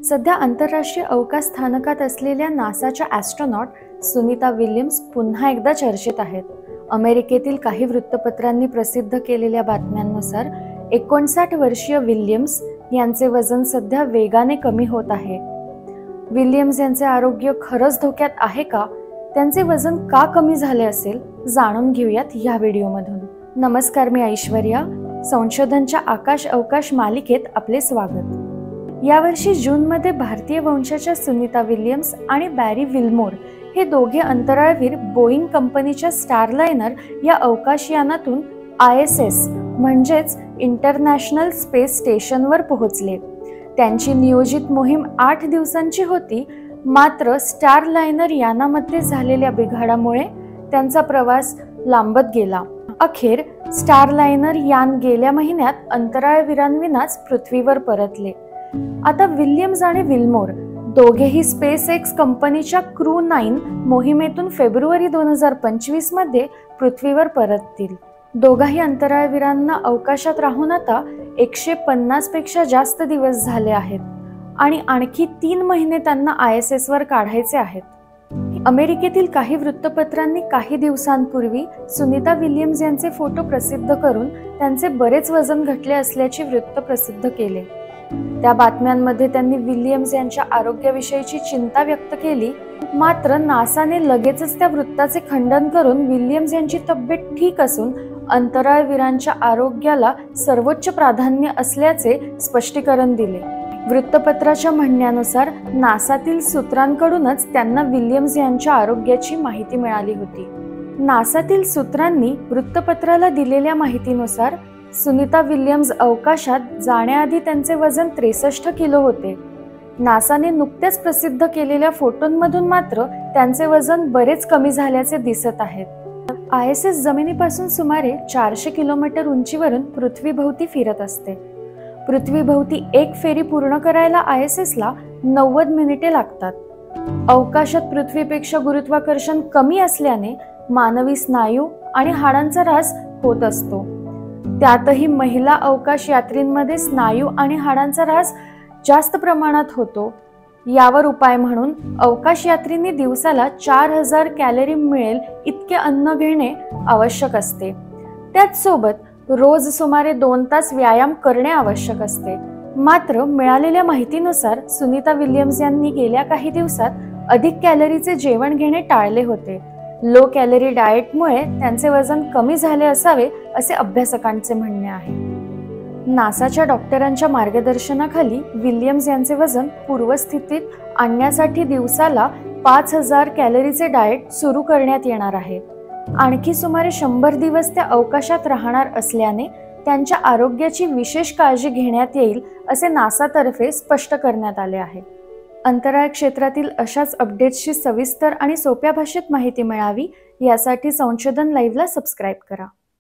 सध्या आंतरराष्ट्रीय अवकाश स्थानकात असलेल्या नासाच्या ॲस्ट्रोनॉट सुनीता विल्यम्स पुन्हा एकदा चर्चेत आहेत. अमेरिकेतील काही वृत्तपत्रांनी प्रसिद्ध केलेल्या बातम्यांनुसार 59 वर्षीय विल्यम्स यांचे वजन सध्या वेगाने कमी होत आहे. विल्यम्स यांचे आरोग्य खरंच धोक्यात आहे का? त्यांचे वजन का कमी झाले असेल? जाणून घेऊयात या व्हिडिओमधून. नमस्कार, मी ऐश्वर्या. संशोधनच्या आकाश अवकाश मालिकेत आपले स्वागत. यावर्षी जूनमध्ये भारतीय वंशाच्या सुनीता विल्यम्स आणि बॅरी विल्मोर हे दोघे अंतराळवीर बोईंग कंपनीच्या स्टारलायनर या अवकाशयानातून ISS म्हणजेच इंटरनॅशनल स्पेस स्टेशनवर पोहोचले. त्यांची नियोजित मोहीम 8 दिवसांची होती, मात्र स्टारलायनर यानामध्ये झालेल्या बिघाडामुळे त्यांचा प्रवास लांबत गेला. अखेर स्टारलायनर यान गेल्या महिन्यात अंतराळवीरांविनाच पृथ्वीवर परतले. आता विल्यम्स आणि विल्मोर दोघेही स्पेस एक्स कंपनीच्या क्रू 9 मोहिमेतून फेब्रुवारी 2025 मध्ये पृथ्वीवर परततील. दोघाही अंतराळवीरांना अवकाशात राहून आता 150 पेक्षा जास्त दिवस झाले आहेत आणि आणखी 3 महिने त्यांना ISS वर काढायचे आहेत. अमेरिकेतील काही वृत्तपत्रांनी काही दिवसांपूर्वी सुनीता विल्यम्स यांचे फोटो प्रसिद्ध करून त्यांचे बरेच वजन घटले असल्याचे वृत्त प्रसिद्ध केले. त्या बातम्यांमध्ये त्यांनी विल्यम्स यांच्या आरोग्याविषयीची चिंता व्यक्त केली, मात्र नासाने लगेचच त्या वृत्ताचे खंडन करून विल्यम्स यांची तब्येत ठीक असून अंतराळवीरांच्या आरोग्याला सर्वोच्च प्राधान्य असल्याचे स्पष्टीकरण दिले. वृत्तपत्राच्या म्हणण्यानुसार नासातील सूत्रांकडूनच त्यांना विल्यम्स यांच्या आरोग्याची माहिती मिळाली होती. नासातील सूत्रांनी वृत्तपत्राला दिलेल्या माहितीनुसार सुनीता विल्यम्स अवकाशात जाण्याआधी त्यांचे वजन 63 किलो होते. नासाने नुकत्याच प्रसिद्ध केलेल्या फोटोंमधून मात्र त्यांचे वजन बरेच कमी झाल्याचे दिसत आहेत. ISS जमिनीपासून सुमारे 400 किलोमीटर उंचीवरून पृथ्वीभोवती फिरत असते. पृथ्वीभोवती एक फेरी पूर्ण करायला ISS ला 90 मिनिटे लागतात. अवकाशात पृथ्वीपेक्षा गुरुत्वाकर्षण कमी असल्याने मानवी स्नायू आणि हाडांचा ऱ्हास होत असतो. त्यातही महिला अवकाश यात्रींमध्ये स्नायू आणि हाडांचा ऱ्हास जास्त प्रमाणात होतो. यावर उपाय म्हणून अवकाश यात्रींनी दिवसाला 4000 कॅलरी मिळेल इतके अन्न घेणे आवश्यक असते. त्याच सोबत रोज सुमारे 2 तास व्यायाम करणे आवश्यक असते. मात्र मिळालेल्या माहितीनुसार सुनीता विल्यम्स यांनी गेल्या काही दिवसात अधिक कॅलरीचे जेवण घेणे टाळले होते. लो कॅलरी डाएटमुळे त्यांचे वजन कमी झाले असावे असे अभ्यासकांचे म्हणणे आहे. नासाच्या डॉक्टरांच्या मार्गदर्शनाखाली विल्यम्स यांचे वजन पूर्वस्थितीत आणण्यासाठी दिवसाला 5000 कॅलरीचे डाएट सुरू करण्यात येणार आहे. आणखी सुमारे 100 दिवस त्या अवकाशात राहणार असल्याने त्यांच्या आरोग्याची विशेष काळजी घेण्यात येईल असे नासातर्फे स्पष्ट करण्यात आले आहे. अंतराळ क्षेत्रातील अशाच अपडेट्सची सविस्तर आणि सोप्या भाषेत माहिती मिळावी यासाठी संशोधन लाईव्हला सबस्क्राईब करा.